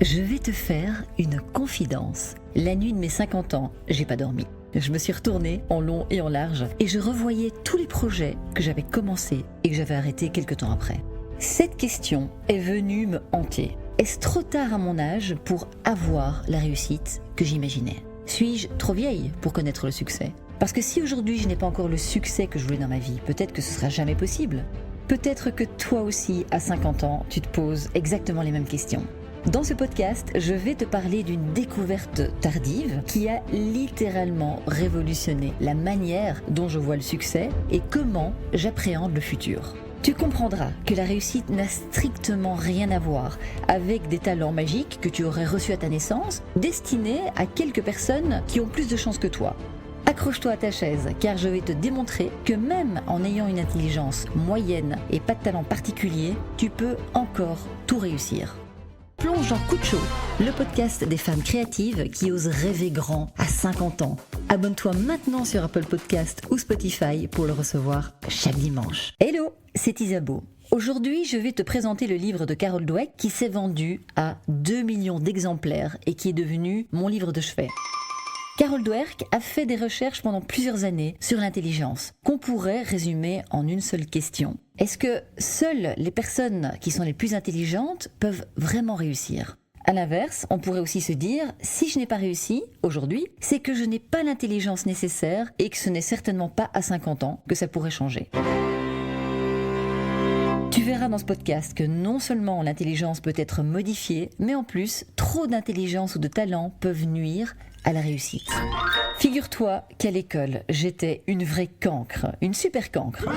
Je vais te faire une confidence. La nuit de mes 50 ans, j'ai pas dormi. Je me suis retournée en long et en large et je revoyais tous les projets que j'avais commencés et que j'avais arrêtés quelques temps après. Cette question est venue me hanter. Est-ce trop tard à mon âge pour avoir la réussite que j'imaginais ? Suis-je trop vieille pour connaître le succès ? Parce que si aujourd'hui je n'ai pas encore le succès que je voulais dans ma vie, peut-être que ce sera jamais possible. Peut-être que toi aussi, à 50 ans, tu te poses exactement les mêmes questions. Dans ce podcast, je vais te parler d'une découverte tardive qui a littéralement révolutionné la manière dont je vois le succès et comment j'appréhende le futur. Tu comprendras que la réussite n'a strictement rien à voir avec des talents magiques que tu aurais reçus à ta naissance, destinés à quelques personnes qui ont plus de chance que toi. Accroche-toi à ta chaise, car je vais te démontrer que même en ayant une intelligence moyenne et pas de talent particulier, tu peux encore tout réussir. Plonge dans Coup de chaud, le podcast des femmes créatives qui osent rêver grand à 50 ans. Abonne-toi maintenant sur Apple Podcast ou Spotify pour le recevoir chaque dimanche. Hello, c'est Isabeau. Aujourd'hui, je vais te présenter le livre de Carol Dweck qui s'est vendu à 2 millions d'exemplaires et qui est devenu mon livre de chevet. Carol Dweck a fait des recherches pendant plusieurs années sur l'intelligence, qu'on pourrait résumer en une seule question. Est-ce que seules les personnes qui sont les plus intelligentes peuvent vraiment réussir ? À l'inverse, on pourrait aussi se dire, si je n'ai pas réussi aujourd'hui, c'est que je n'ai pas l'intelligence nécessaire et que ce n'est certainement pas à 50 ans que ça pourrait changer. Tu verras dans ce podcast que non seulement l'intelligence peut être modifiée, mais en plus, trop d'intelligence ou de talent peuvent nuire à la réussite. Figure-toi qu'à l'école, j'étais une vraie cancre, une super cancre.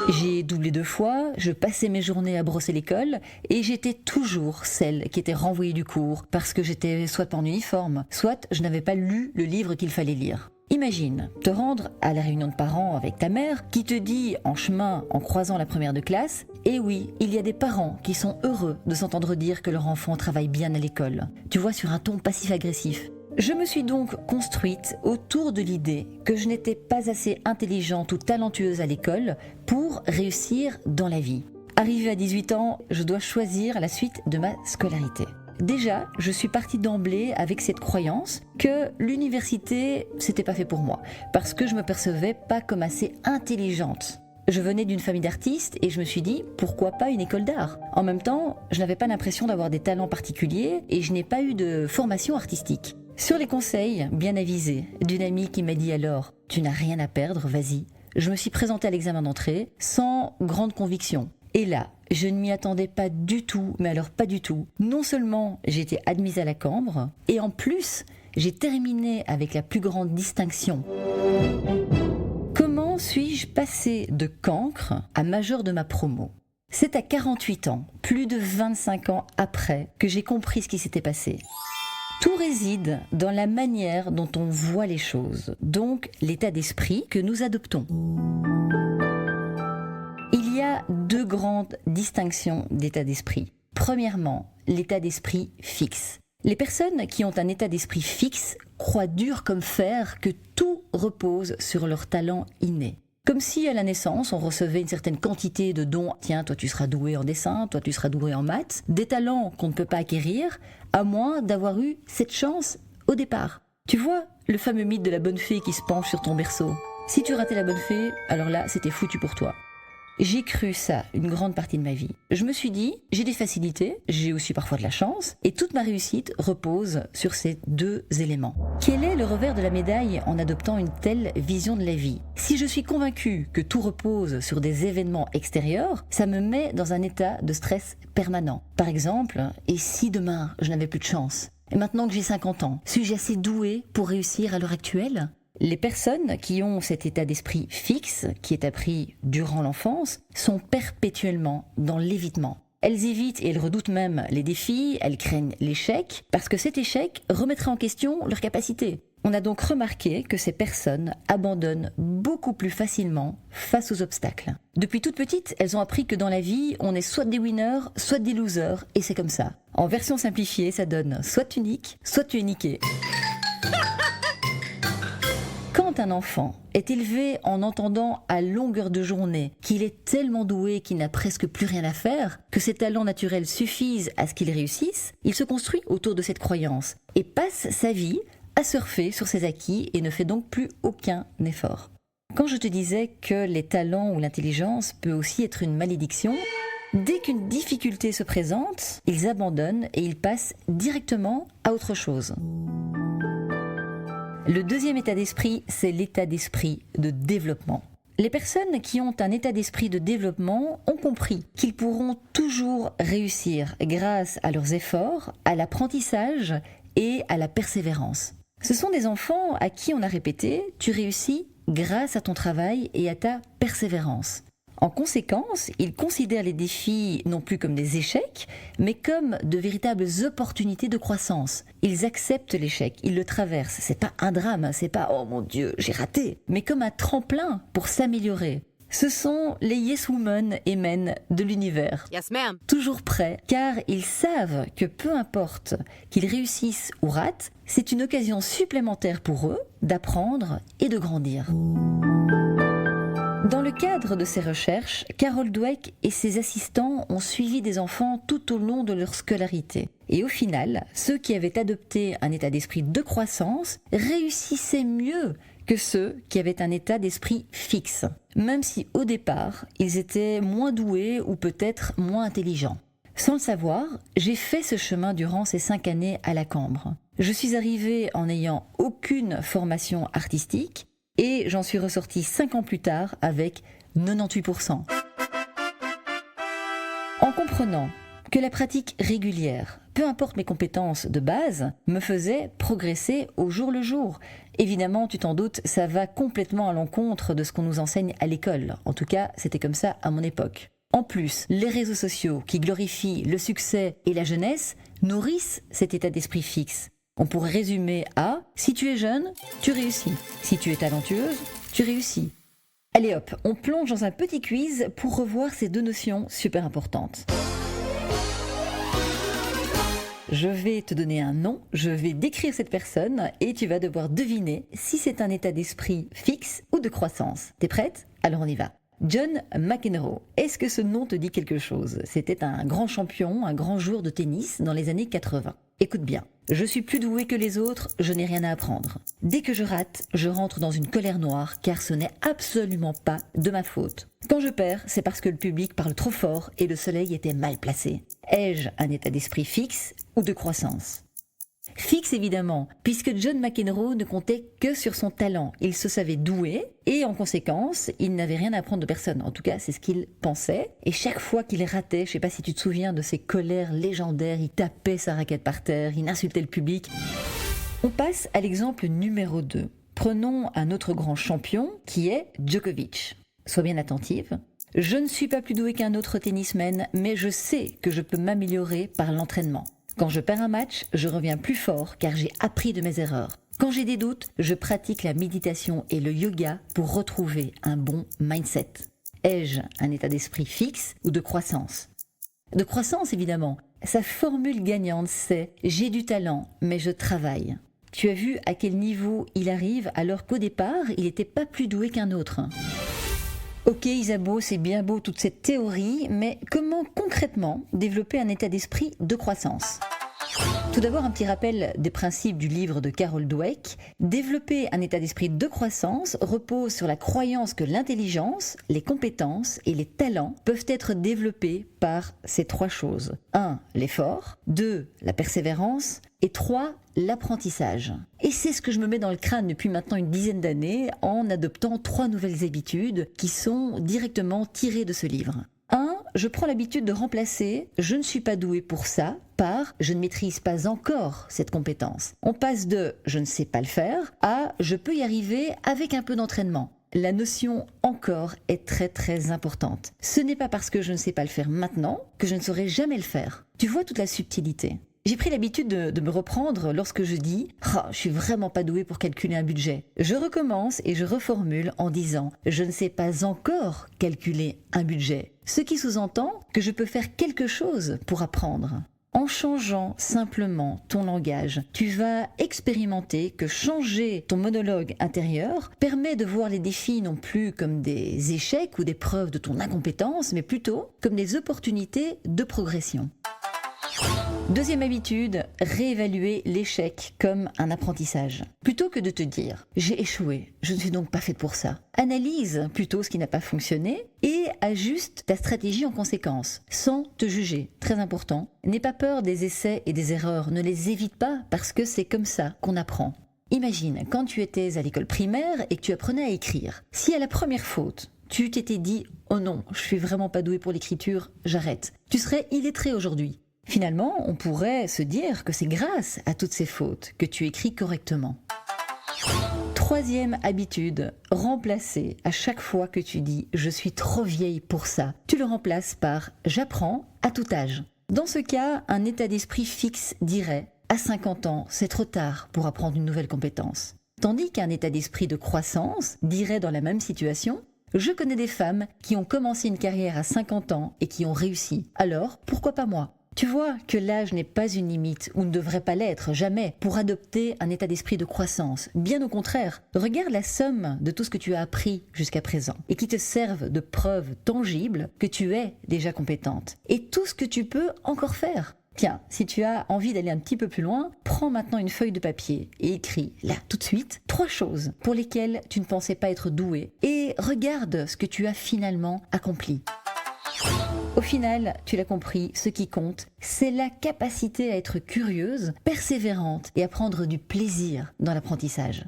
J'ai doublé 2 fois, je passais mes journées à brosser l'école et j'étais toujours celle qui était renvoyée du cours parce que j'étais soit pas en uniforme, soit je n'avais pas lu le livre qu'il fallait lire. Imagine te rendre à la réunion de parents avec ta mère qui te dit en chemin, en croisant la première de classe, « Eh oui, il y a des parents qui sont heureux de s'entendre dire que leur enfant travaille bien à l'école. » Tu vois, sur un ton passif-agressif. Je me suis donc construite autour de l'idée que je n'étais pas assez intelligente ou talentueuse à l'école pour réussir dans la vie. Arrivée à 18 ans, je dois choisir la suite de ma scolarité. Déjà, je suis partie d'emblée avec cette croyance que l'université, c'était pas fait pour moi, parce que je me percevais pas comme assez intelligente. Je venais d'une famille d'artistes et je me suis dit, pourquoi pas une école d'art ? En même temps, je n'avais pas l'impression d'avoir des talents particuliers et je n'ai pas eu de formation artistique. Sur les conseils bien avisés d'une amie qui m'a dit alors « Tu n'as rien à perdre, vas-y », je me suis présentée à l'examen d'entrée sans grande conviction. Et là, je ne m'y attendais pas du tout, mais alors pas du tout. Non seulement j'ai été admise à la Cambre, et en plus, j'ai terminé avec la plus grande distinction. Comment suis-je passée de cancre à major de ma promo ? C'est à 48 ans, plus de 25 ans après, que j'ai compris ce qui s'était passé. Tout réside dans la manière dont on voit les choses, donc l'état d'esprit que nous adoptons. Il y a 2 grandes distinctions d'état d'esprit. Premièrement, l'état d'esprit fixe. Les personnes qui ont un état d'esprit fixe croient dur comme fer que tout repose sur leur talent inné. Comme si à la naissance, on recevait une certaine quantité de dons. Tiens, toi tu seras doué en dessin, toi tu seras doué en maths. Des talents qu'on ne peut pas acquérir, à moins d'avoir eu cette chance au départ. Tu vois, le fameux mythe de la bonne fée qui se penche sur ton berceau. Si tu ratais la bonne fée, alors là, c'était foutu pour toi. J'ai cru ça une grande partie de ma vie. Je me suis dit, j'ai des facilités, j'ai aussi parfois de la chance, et toute ma réussite repose sur ces 2 éléments. Quel est le revers de la médaille en adoptant une telle vision de la vie ? Si je suis convaincue que tout repose sur des événements extérieurs, ça me met dans un état de stress permanent. Par exemple, et si demain je n'avais plus de chance ? Et maintenant que j'ai 50 ans, suis-je assez douée pour réussir à l'heure actuelle ? Les personnes qui ont cet état d'esprit fixe, qui est appris durant l'enfance, sont perpétuellement dans l'évitement. Elles évitent et elles redoutent même les défis, elles craignent l'échec, parce que cet échec remettrait en question leur capacité. On a donc remarqué que ces personnes abandonnent beaucoup plus facilement face aux obstacles. Depuis toute petite, elles ont appris que dans la vie, on est soit des winners, soit des losers, et c'est comme ça. En version simplifiée, ça donne soit tu niques, soit tu es niqué. Quand un enfant est élevé en entendant à longueur de journée qu'il est tellement doué qu'il n'a presque plus rien à faire, que ses talents naturels suffisent à ce qu'il réussisse, il se construit autour de cette croyance et passe sa vie à surfer sur ses acquis et ne fait donc plus aucun effort. Quand je te disais que les talents ou l'intelligence peut aussi être une malédiction, dès qu'une difficulté se présente, ils abandonnent et ils passent directement à autre chose. Le deuxième état d'esprit, c'est l'état d'esprit de développement. Les personnes qui ont un état d'esprit de développement ont compris qu'ils pourront toujours réussir grâce à leurs efforts, à l'apprentissage et à la persévérance. Ce sont des enfants à qui on a répété « tu réussis grâce à ton travail et à ta persévérance ». En conséquence, ils considèrent les défis non plus comme des échecs, mais comme de véritables opportunités de croissance. Ils acceptent l'échec, ils le traversent. C'est pas un drame, c'est pas « oh mon Dieu, j'ai raté », mais comme un tremplin pour s'améliorer. Ce sont les yes women et men de l'univers. Yes, ma'am. Toujours prêts, car ils savent que peu importe qu'ils réussissent ou ratent, c'est une occasion supplémentaire pour eux d'apprendre et de grandir. Dans le cadre de ces recherches, Carol Dweck et ses assistants ont suivi des enfants tout au long de leur scolarité. Et au final, ceux qui avaient adopté un état d'esprit de croissance réussissaient mieux que ceux qui avaient un état d'esprit fixe, même si au départ, ils étaient moins doués ou peut-être moins intelligents. Sans le savoir, j'ai fait ce chemin durant ces 5 années à la Cambre. Je suis arrivée en n'ayant aucune formation artistique et j'en suis ressortie 5 ans plus tard avec 98%. En comprenant que la pratique régulière, peu importe mes compétences de base, me faisait progresser au jour le jour. Évidemment, tu t'en doutes, ça va complètement à l'encontre de ce qu'on nous enseigne à l'école. En tout cas, c'était comme ça à mon époque. En plus, les réseaux sociaux qui glorifient le succès et la jeunesse nourrissent cet état d'esprit fixe. On pourrait résumer à « si tu es jeune, tu réussis. Si tu es talentueuse, tu réussis ». Allez hop, on plonge dans un petit quiz pour revoir ces deux notions super importantes. Je vais te donner un nom, je vais décrire cette personne et tu vas devoir deviner si c'est un état d'esprit fixe ou de croissance. T'es prête? Alors on y va. John McEnroe, est-ce que ce nom te dit quelque chose? C'était un grand champion, un grand joueur de tennis dans les années 80. Écoute bien, je suis plus doué que les autres, je n'ai rien à apprendre. Dès que je rate, je rentre dans une colère noire car ce n'est absolument pas de ma faute. Quand je perds, c'est parce que le public parle trop fort et le soleil était mal placé. Ai-je un état d'esprit fixe ou de croissance? Fixe évidemment, puisque John McEnroe ne comptait que sur son talent. Il se savait doué et en conséquence, il n'avait rien à apprendre de personne. En tout cas, c'est ce qu'il pensait. Et chaque fois qu'il ratait, je ne sais pas si tu te souviens de ses colères légendaires, il tapait sa raquette par terre, il insultait le public. On passe à l'exemple numéro 2. Prenons un autre grand champion qui est Djokovic. Sois bien attentive. Je ne suis pas plus doué qu'un autre tennisman, mais je sais que je peux m'améliorer par l'entraînement. Quand je perds un match, je reviens plus fort car j'ai appris de mes erreurs. Quand j'ai des doutes, je pratique la méditation et le yoga pour retrouver un bon mindset. Ai-je un état d'esprit fixe ou de croissance? De croissance évidemment. Sa formule gagnante c'est « j'ai du talent, mais je travaille ». Tu as vu à quel niveau il arrive alors qu'au départ, il n'était pas plus doué qu'un autre. Ok Isabeau, c'est bien beau toute cette théorie, mais comment concrètement développer un état d'esprit de croissance? Tout d'abord, un petit rappel des principes du livre de Carol Dweck. Développer un état d'esprit de croissance repose sur la croyance que l'intelligence, les compétences et les talents peuvent être développés par ces 3 choses. 1. L'effort. 2. La persévérance. Et 3. L'apprentissage. Et c'est ce que je me mets dans le crâne depuis maintenant une dizaine d'années en adoptant 3 nouvelles habitudes qui sont directement tirées de ce livre. 1. Je prends l'habitude de remplacer « je ne suis pas doué pour ça » par « je ne maîtrise pas encore cette compétence ». On passe de « je ne sais pas le faire » à « je peux y arriver avec un peu d'entraînement ». La notion « encore » est très très importante. Ce n'est pas parce que je ne sais pas le faire maintenant que je ne saurai jamais le faire. Tu vois toute la subtilité. J'ai pris l'habitude de me reprendre lorsque je dis « je suis vraiment pas doué pour calculer un budget ». Je recommence et je reformule en disant « je ne sais pas encore calculer un budget ». Ce qui sous-entend que je peux faire quelque chose pour apprendre. En changeant simplement ton langage, tu vas expérimenter que changer ton monologue intérieur permet de voir les défis non plus comme des échecs ou des preuves de ton incompétence, mais plutôt comme des opportunités de progression. Deuxième habitude, réévaluer l'échec comme un apprentissage. Plutôt que de te dire « j'ai échoué, je ne suis donc pas faite pour ça », analyse plutôt ce qui n'a pas fonctionné et ajuste ta stratégie en conséquence, sans te juger. Très important, n'aie pas peur des essais et des erreurs, ne les évite pas parce que c'est comme ça qu'on apprend. Imagine, quand tu étais à l'école primaire et que tu apprenais à écrire, si à la première faute, tu t'étais dit « oh non, je suis vraiment pas doué pour l'écriture, j'arrête », tu serais illettré aujourd'hui. Finalement, on pourrait se dire que c'est grâce à toutes ces fautes que tu écris correctement. Troisième habitude, remplacer à chaque fois que tu dis « je suis trop vieille pour ça », tu le remplaces par « j'apprends à tout âge ». Dans ce cas, un état d'esprit fixe dirait « à 50 ans, c'est trop tard pour apprendre une nouvelle compétence ». Tandis qu'un état d'esprit de croissance dirait dans la même situation « je connais des femmes qui ont commencé une carrière à 50 ans et qui ont réussi, alors pourquoi pas moi ?» Tu vois que l'âge n'est pas une limite, ou ne devrait pas l'être, jamais, pour adopter un état d'esprit de croissance. Bien au contraire, regarde la somme de tout ce que tu as appris jusqu'à présent, et qui te servent de preuve tangible que tu es déjà compétente, et tout ce que tu peux encore faire. Tiens, si tu as envie d'aller un petit peu plus loin, prends maintenant une feuille de papier et écris, là, tout de suite, 3 choses pour lesquelles tu ne pensais pas être doué, et regarde ce que tu as finalement accompli. Au final, tu l'as compris, ce qui compte, c'est la capacité à être curieuse, persévérante et à prendre du plaisir dans l'apprentissage.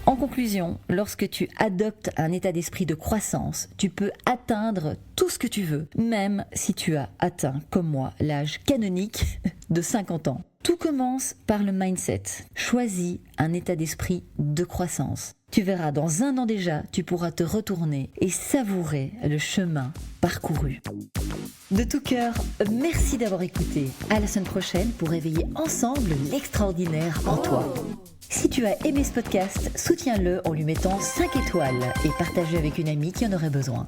En conclusion, lorsque tu adoptes un état d'esprit de croissance, tu peux atteindre tout ce que tu veux, même si tu as atteint, comme moi, l'âge canonique de 50 ans. Tout commence par le mindset. Choisis un état d'esprit de croissance. Tu verras, dans 1 an déjà, tu pourras te retourner et savourer le chemin parcouru. De tout cœur, merci d'avoir écouté. À la semaine prochaine pour réveiller ensemble l'extraordinaire en toi. Si tu as aimé ce podcast, soutiens-le en lui mettant 5 étoiles et partage-le avec une amie qui en aurait besoin.